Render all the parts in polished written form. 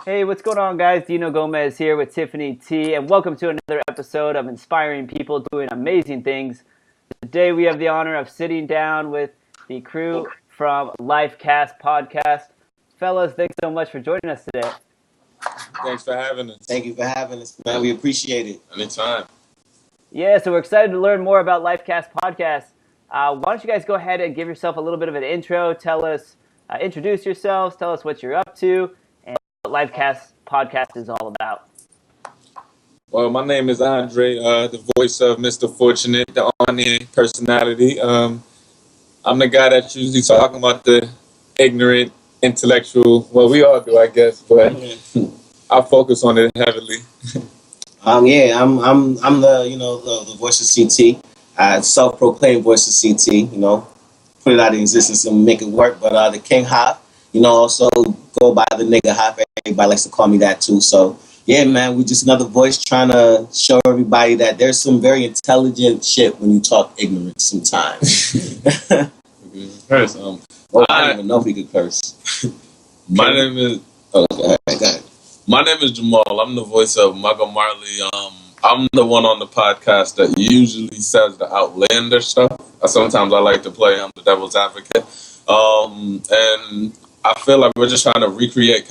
Hey, what's going on, guys? Dino Gomez here with Tiffany T, and welcome to another episode of inspiring people doing amazing things. Today, we have the honor of sitting down with the crew from L.I.F.E Cast Podcast. Fellas, thanks so much for joining us today. Thanks for having us. Thank you for having us, man. We appreciate it. Anytime. Yeah, so we're excited to learn more about L.I.F E Cast Podcast. Why don't you guys go ahead and give yourself a little bit of an intro, tell us, introduce yourselves, tell us what you're up to, and what L.I.F E Cast Podcast is all about. Well, my name is Andre, the voice of Mr. Fortunate, the on-air personality. I'm the guy that's usually talking about the ignorant, intellectual. Well, we all do, I guess, but I focus on it heavily. I'm the voice of CT. Self-proclaimed voice of CT. Put it out of existence and make it work. But the King Hop, also go by the nigga Hop. Everybody likes to call me that too. So yeah, man, we're just another voice trying to show everybody that there's some very intelligent shit when you talk ignorance sometimes. Curse. I don't even know if we could curse. My name is. Oh, go ahead. My name is Jamal. I'm the voice of Mugga Marley. I'm the one on the podcast that usually says the outlander stuff. Sometimes I like to play the devil's advocate. And I feel like we're just trying to recreate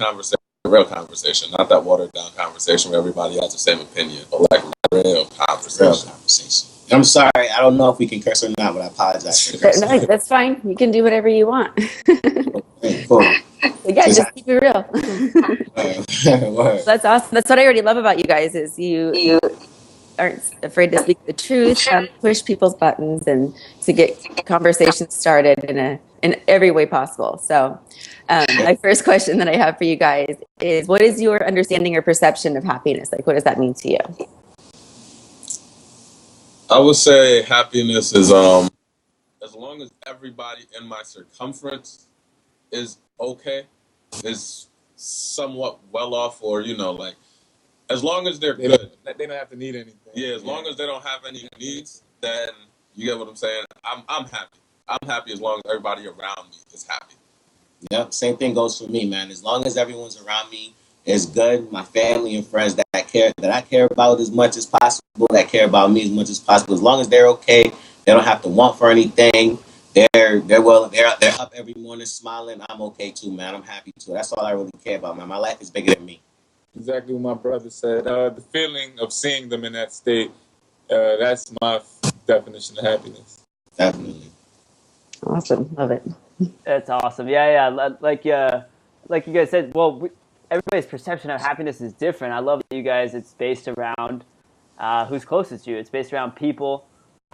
real conversation, not that watered down conversation where everybody has the same opinion, but like real conversation. I'm sorry, I don't know if we can curse or not, but I apologize for cursing. No, that's fine. You can do whatever you want. Cool. Yeah, just keep it real. That's awesome. That's what I already love about you guys is you aren't afraid to speak the truth, push people's buttons, and to get conversations started in every way possible. So my first question that I have for you guys is, what is your understanding or perception of happiness? Like, what does that mean to you? I would say happiness is as long as everybody in my circumference is okay, is somewhat well off, or like as long as they're good. They don't have to need anything. Yeah, as long as they don't have any needs, then you get what I'm saying. I'm happy. I'm happy as long as everybody around me is happy. Yep, same thing goes for me, man. As long as everyone's around me is good, my family and friends that I care about as much as possible, that care about me as much as possible. As long as they're okay, they don't have to want for anything. They're up every morning smiling. I'm okay too, man. I'm happy too. That's all I really care about, man. My life is bigger than me. Exactly what my brother said. The feeling of seeing them in that state, that's my definition of happiness. Definitely. Awesome. Love it. That's awesome. Yeah. Like you guys said, well, everybody's perception of happiness is different. I love that you guys, it's based around who's closest to you. It's based around people,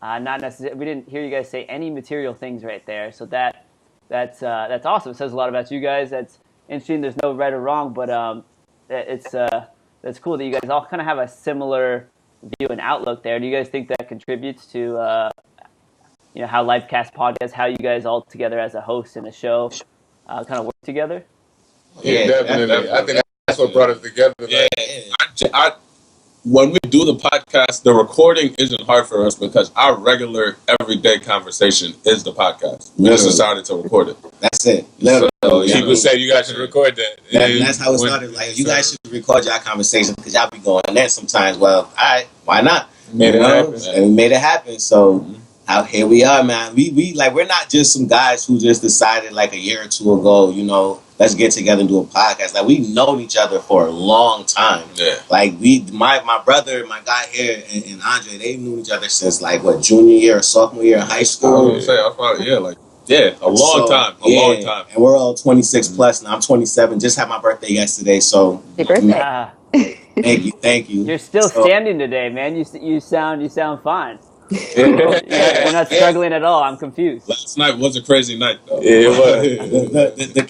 not necessarily. We didn't hear you guys say any material things right there. So that's awesome. It says a lot about you guys. That's interesting. There's no right or wrong, but that's cool that you guys all kind of have a similar view and outlook there. Do you guys think that contributes to how L.I.F.E Cast Podcast, how you guys all together as a host and a show kind of work together? Yeah, definitely. I think that's what brought us together. Yeah. When we do the podcast, the recording isn't hard for us because our regular everyday conversation is the podcast. We just decided to record it. That's it. So, people say you guys should record that. That's how it started. Like, you guys should record your conversation because y'all be going there sometimes. Well, all right, why not? Made it happen. And we made it happen. So here we are, man. We're not just some guys who just decided like a year or two ago, let's get together and do a podcast. Like, we've known each other for a long time. Yeah. Like, my brother, my guy here, and Andre, they've known each other since junior year or sophomore year in high school. A long time. And we're all 26 plus now. I'm 27. Just had my birthday yesterday, so. Happy birthday. Thank you. You're still standing today, man. You sound fine. You're not struggling at all. I'm confused. Last night was a crazy night, though. Yeah, it was. The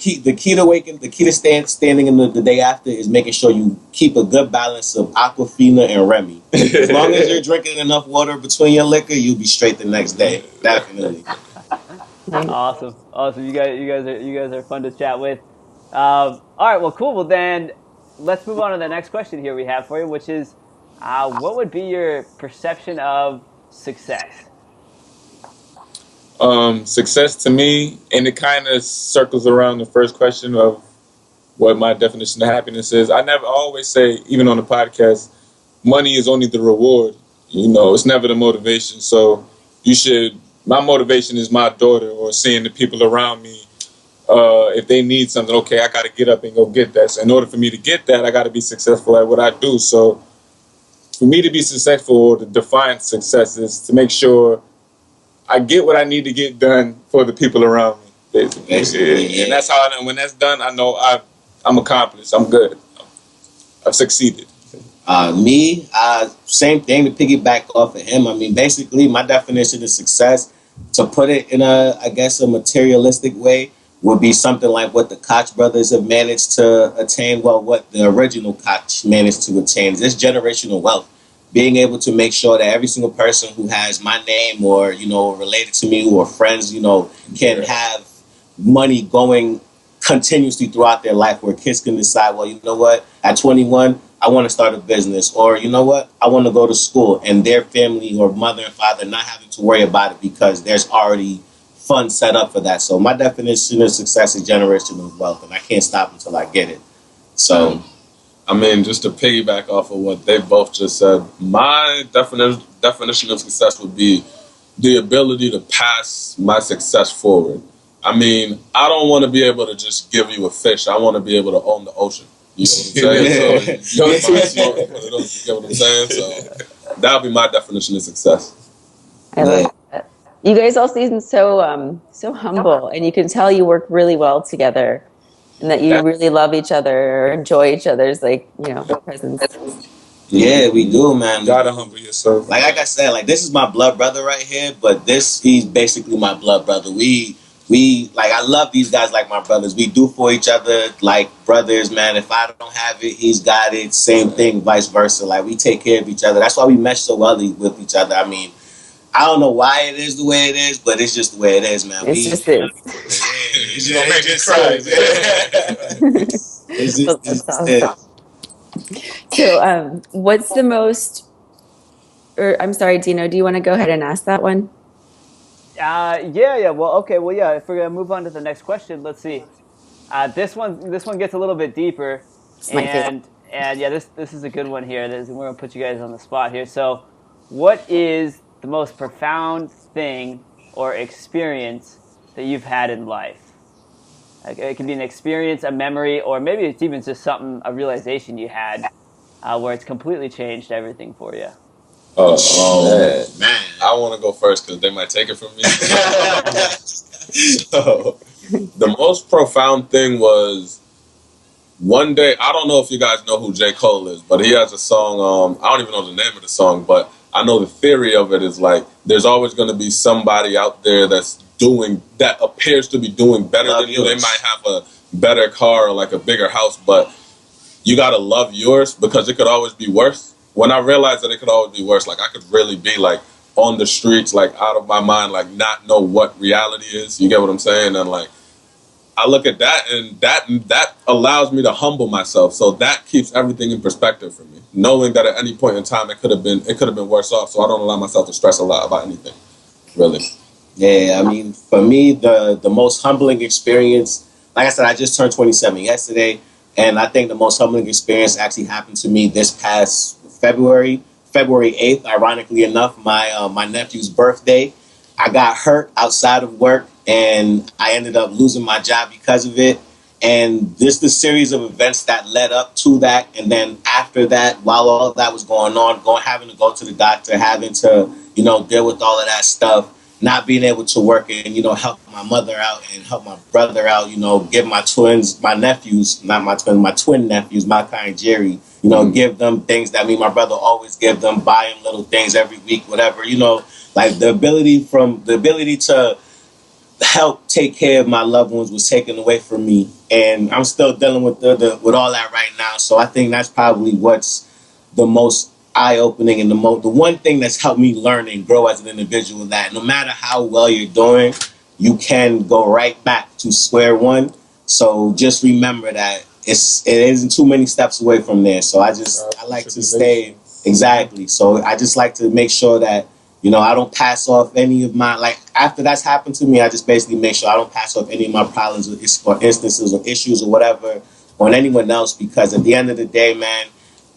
key to standing in the day after is making sure you keep a good balance of Aquafina and Remy. As long as you're drinking enough water between your liquor, you'll be straight the next day. Definitely. Awesome. You guys are fun to chat with. All right. Well, cool. Well, then let's move on to the next question here we have for you, which is, what would be your perception of success? Success to me, and it kind of circles around the first question of what my definition of happiness is. I always say, even on the podcast, money is only the reward. It's never the motivation. So my motivation is my daughter or seeing the people around me. If they need something, okay, I got to get up and go get that. So in order for me to get that, I got to be successful at what I do. So for me to be successful, or to define success, is to make sure I get what I need to get done for the people around me, basically. Yeah. And that's how when that's done, I know I'm accomplished. I'm good. I've succeeded. Same thing, to piggyback off of him. I mean, basically, my definition of success, to put it in a materialistic way, would be something like what the Koch brothers have managed to attain. Well, what the original Koch managed to attain. This generational wealth. Being able to make sure that every single person who has my name or, related to me or friends, can have money going continuously throughout their life, where kids can decide, well, you know what, at 21, I want to start a business, or you know what, I want to go to school, and their family or mother and father not having to worry about it because there's already funds set up for that. So my definition of success is generational wealth, and I can't stop until I get it. So, I mean, just to piggyback off of what they both just said, my definition of success would be the ability to pass my success forward. I mean, I don't want to be able to just give you a fish. I want to be able to own the ocean. You know what I'm saying? So, you get what I'm saying? So that would be my definition of success. I love that. You guys all seem so humble, and you can tell you work really well together, and that you really love each other or enjoy each other's presence. Yeah, we do, man. You gotta humble yourself. Like I said, this is my blood brother right here, but he's basically my blood brother. We I love these guys like my brothers. We do for each other like brothers, man. If I don't have it, he's got it. Same thing, vice versa. We take care of each other. That's why we mesh so well with each other. I mean, I don't know why it is the way it is, but it's just the way it is, man. It's just is. It's gonna make me cry. It's just That's awesome. So, what's the most? Or I'm sorry, Dino. Do you want to go ahead and ask that one? Yeah. Well, okay. Well, yeah. If we're gonna move on to the next question, let's see. This one gets a little bit deeper, and yeah, this is a good one here. We're gonna put you guys on the spot here. So, what is the most profound thing or experience that you've had in life? It can be an experience, a memory, or maybe it's even just a realization you had where it's completely changed everything for you. Man. I want to go first because they might take it from me. So, the most profound thing was one day, I don't know if you guys know who J. Cole is, but he has a song, I don't even know the name of the song, but I know the theory of it is there's always going to be somebody out there that appears to be doing better than you. They might have a better car or a bigger house, but you got to love yours because it could always be worse. When I realized that it could always be worse, I could really be on the streets, out of my mind, not know what reality is. You get what I'm saying? And I look at that, and that allows me to humble myself. So that keeps everything in perspective for me, knowing that at any point in time it could have been worse off. So I don't allow myself to stress a lot about anything, really. Yeah, I mean, for me, the most humbling experience, like I said, I just turned 27 yesterday, and I think the most humbling experience actually happened to me this past February 8th. Ironically enough, my nephew's birthday. I got hurt outside of work, and I ended up losing my job because of it. And just the series of events that led up to that, and then after that, while all of that was going on, having to go to the doctor, having to deal with all of that stuff, not being able to work and help my mother out and help my brother out, give my twin nephews, Malachi and Jerry, give them things that my brother always give them, buy them little things every week, whatever, the ability to help take care of my loved ones was taken away from me, and I'm still dealing with with all that right now. So I think that's probably what's the most eye-opening and the one thing that's helped me learn and grow as an individual, that no matter how well you're doing, you can go right back to square one. So just remember that it isn't too many steps away from there. So I like to stay exactly. So I just like to make sure that I don't pass off any of my, after that's happened to me, I just basically make sure I don't pass off any of my problems or instances or issues or whatever on anyone else, because at the end of the day, man,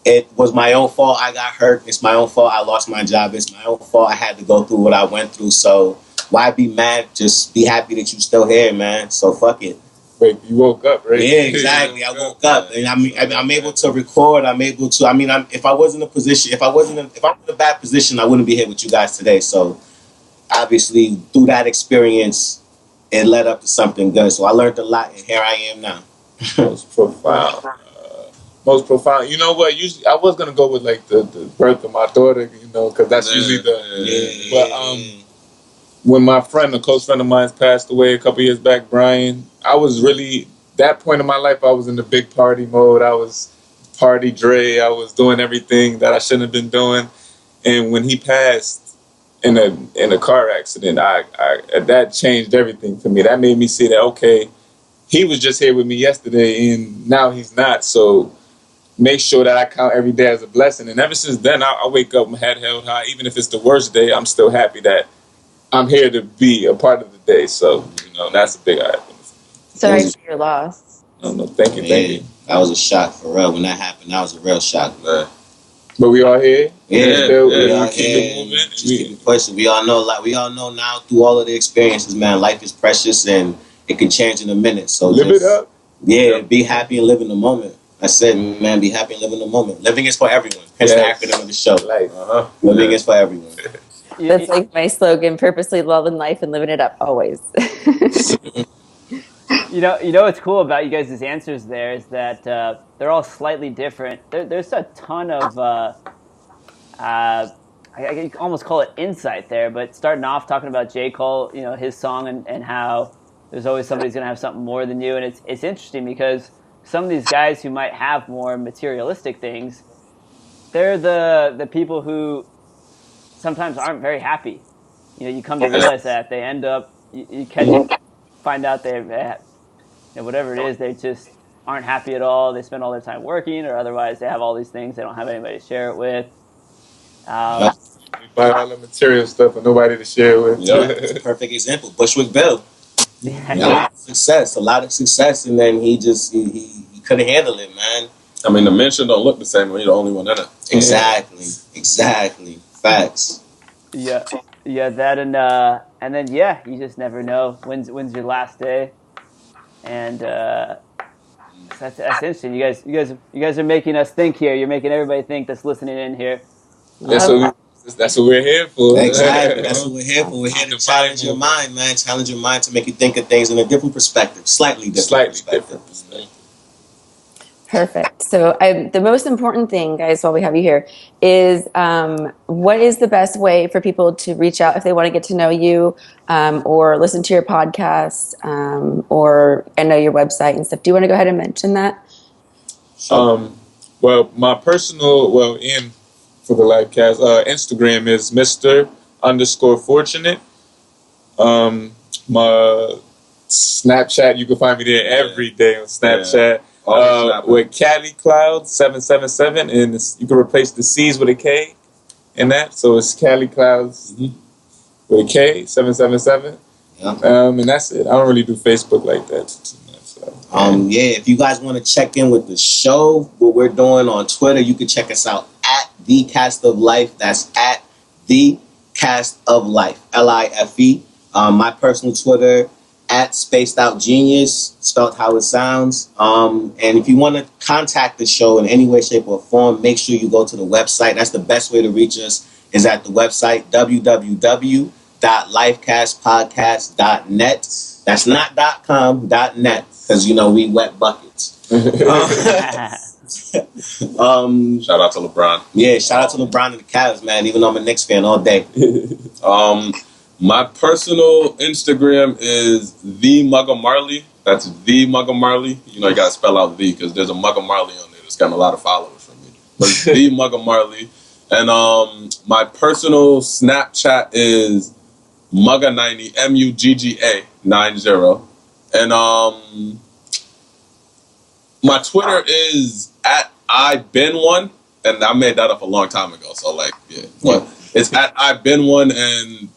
it was my own fault. I got hurt. It's my own fault. I lost my job. It's my own fault. I had to go through what I went through. So why be mad? Just be happy that you still here, man. So fuck it. Wait, you woke up, right? Yeah, exactly. I woke up, and I'm able to record. I'm able to. I mean, if I was in a position, if I'm in a bad position, I wouldn't be here with you guys today. So obviously, through that experience, it led up to something good. So I learned a lot, and here I am now. Most profound. Most profound. You know what? Usually, I was gonna go with like the birth of my daughter. You know, because that's usually the. But when my friend, a close friend of mine, passed away a couple years back, Brian, I was really, that point in my life, I was in the big party mode. I was party Dre. I was doing everything that I shouldn't have been doing. And when he passed in a car accident, I that changed everything for me. That made me see that, okay, he was just here with me yesterday and now he's not. So make sure that I count every day as a blessing. And ever since then, I wake up, my head held high. Even if it's the worst day, I'm still happy that I'm here to be a part of the day. So, you know, that's a big eye. Sorry for your loss. No, thank you. That was a shock for real. When that happened, that was a real shock, man. But we all here. We all keep it moving. Just keep it pushing. We all know now through all of the experiences, man, life is precious and it can change in a minute. So live it up. Yeah, be happy and live in the moment. I said, man, be happy and live in the moment. Living is for everyone. Hence the acronym of the show. Life. Living is for everyone. That's like my slogan: purposely loving life and living it up always. You know what's cool about you guys' answers there is that they're all slightly different. There's a ton of I almost call it insight there, but starting off talking about J. Cole, you know, his song and how there's always somebody who's gonna have something more than you, and it's interesting because some of these guys who might have more materialistic things, they're the people who sometimes aren't very happy. You know, you come to realize that they end up you find out they whatever it is, they just aren't happy at all. They spend all their time working, or otherwise they have all these things they don't have anybody to share it with. We buy all the material stuff and nobody to share it with. That's a perfect example. Bushwick Bill. A lot of success, and then he couldn't handle it, man. I mean, the mention don't look the same when you're the only one in it. Exactly. Facts. Yeah, that and then you just never know when's your last day, and that's interesting. You guys are making us think here. You're making everybody think that's listening in here. That's what we're here for. Exactly. That's what we're here for. We're here to challenge your mind, man. Challenge your mind to make you think of things in a different perspective, slightly different perspective. Perfect. So the most important thing, guys, while we have you here, is what is the best way for people to reach out if they want to get to know you or listen to your podcast or know your website and stuff? Do you want to go ahead and mention that? Well, my personal, for the L.I.F.E Cast, Instagram is Mr_Fortunate. My Snapchat, you can find me there every day on Snapchat. With Cali Cloud 777, and you can replace the C's with a K in that, so it's Cali Clouds with a K 777. And that's it. I don't really do Facebook like that too much. So. If you guys want to check in with the show, what we're doing on Twitter, you can check us out at The Cast of Life. That's at The Cast of Life, L.I.F.E. My personal Twitter, at Spaced Out Genius, spelled how it sounds. And if you want to contact the show in any way, shape, or form, make sure you go to the website. That's the best way to reach us, is at the website, www.lifecastpodcast.net. That's not .com, .net, because, we wet buckets. Shout out to LeBron. Yeah, shout out to LeBron and the Cavs, man, even though I'm a Knicks fan all day. My personal Instagram is the Mugga Marley. That's the Mugga Marley. You gotta spell out the because there's a Mugga Marley on there that's gotten a lot of followers from me. But it's the Mugga Marley. And my personal Snapchat is Mugga90, Mugga 90. And my Twitter is at IBeen1, and I made that up a long time ago. So but it's at IBeen1, and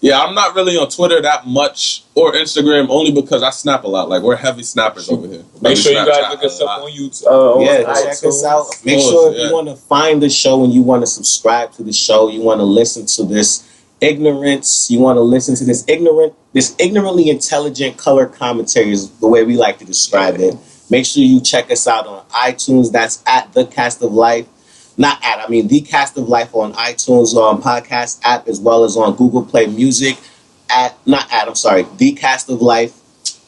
Yeah, I'm not really on Twitter that much or Instagram only because I snap a lot. Like, we're heavy snappers over here. Make sure you guys look us up on YouTube. Check us out. Make sure if you want to find the show and you want to subscribe to the show, you want to listen to this ignorance, you want to listen to this ignorantly intelligent color commentary is the way we like to describe it. Make sure you check us out on iTunes. That's at The Cast of Life. The Cast of Life on iTunes, on podcast app, as well as on Google Play Music. The Cast of Life.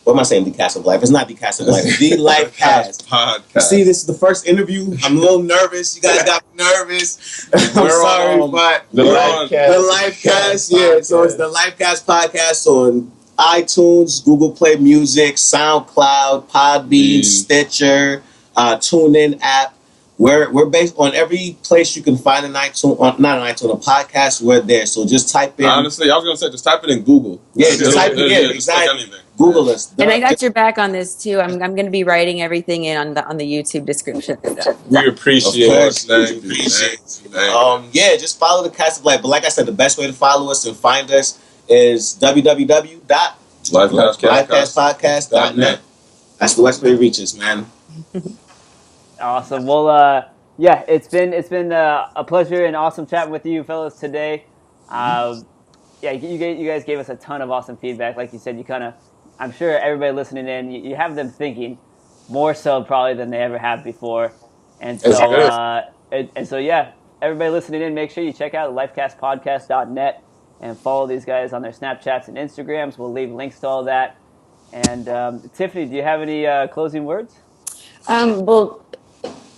What am I saying? The Cast of Life. It's not The Cast of Life. The L.I.F.E Cast Podcast. See, this is the first interview. I'm a little nervous. You guys got me nervous. I'm sorry, but the L.I.F.E Cast. Yeah, so it's the L.I.F.E Cast Podcast on iTunes, Google Play Music, SoundCloud, Podbean, Stitcher, TuneIn app. We're based on every place you can find a podcast. We're there. So just type in. Honestly, I was gonna say just type it in Google. Yeah, just type it in. Exactly. Google us. And I got your back on this too. I'm going to be writing everything in on the YouTube description. We appreciate it. Just follow the Cast of Life. But like I said, the best way to follow us and find us is www.L.I.F.ECast.net. That's the best way to reach us, man. Awesome. Well, it's been a pleasure and awesome chatting with you fellas today. You guys gave us a ton of awesome feedback. Like you said, I'm sure everybody listening in, you have them thinking more so probably than they ever have before. And so, everybody listening in, make sure you check out L.I.F.ECastPodcast.net and follow these guys on their Snapchats and Instagrams. We'll leave links to all that. And Tiffany, do you have any closing words?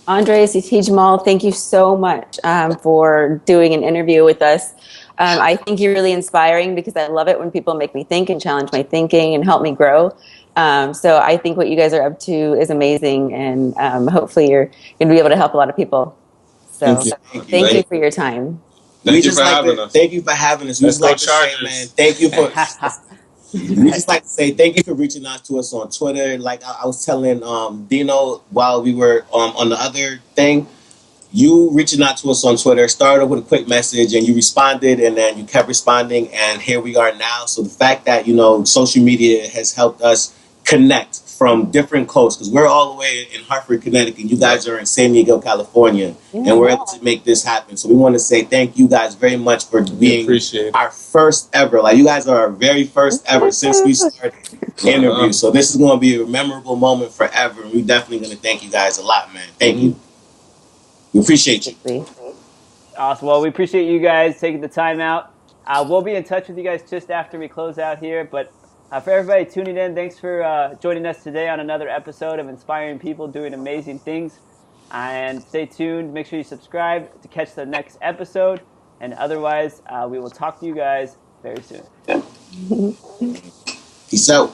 Andres, Jamal, thank you so much for doing an interview with us. I think you're really inspiring because I love it when people make me think and challenge my thinking and help me grow. So I think what you guys are up to is amazing, and hopefully you're going to be able to help a lot of people. So thank you for your time. Thank you for having us. Thank you for having us. We just like to say, man, thank you for... We just like to say thank you for reaching out to us on Twitter. Like I was telling Dino while we were on the other thing, you reaching out to us on Twitter, started with a quick message and you responded and then you kept responding and here we are now. So the fact that, social media has helped us connect from different coasts, because we're all the way in Hartford, Connecticut. You guys are in San Diego, California, and we're able to make this happen. So we want to say thank you guys very much for being our first ever. Like, you guys are our very first ever since we started the interview. So this is going to be a memorable moment forever, and we're definitely going to thank you guys a lot, man. Thank you. We appreciate you. Awesome. Well, we appreciate you guys taking the time out. We'll be in touch with you guys just after we close out here, but for everybody tuning in, thanks for joining us today on another episode of Inspiring People Doing Amazing Things. And stay tuned. Make sure you subscribe to catch the next episode. And otherwise, we will talk to you guys very soon. Peace out.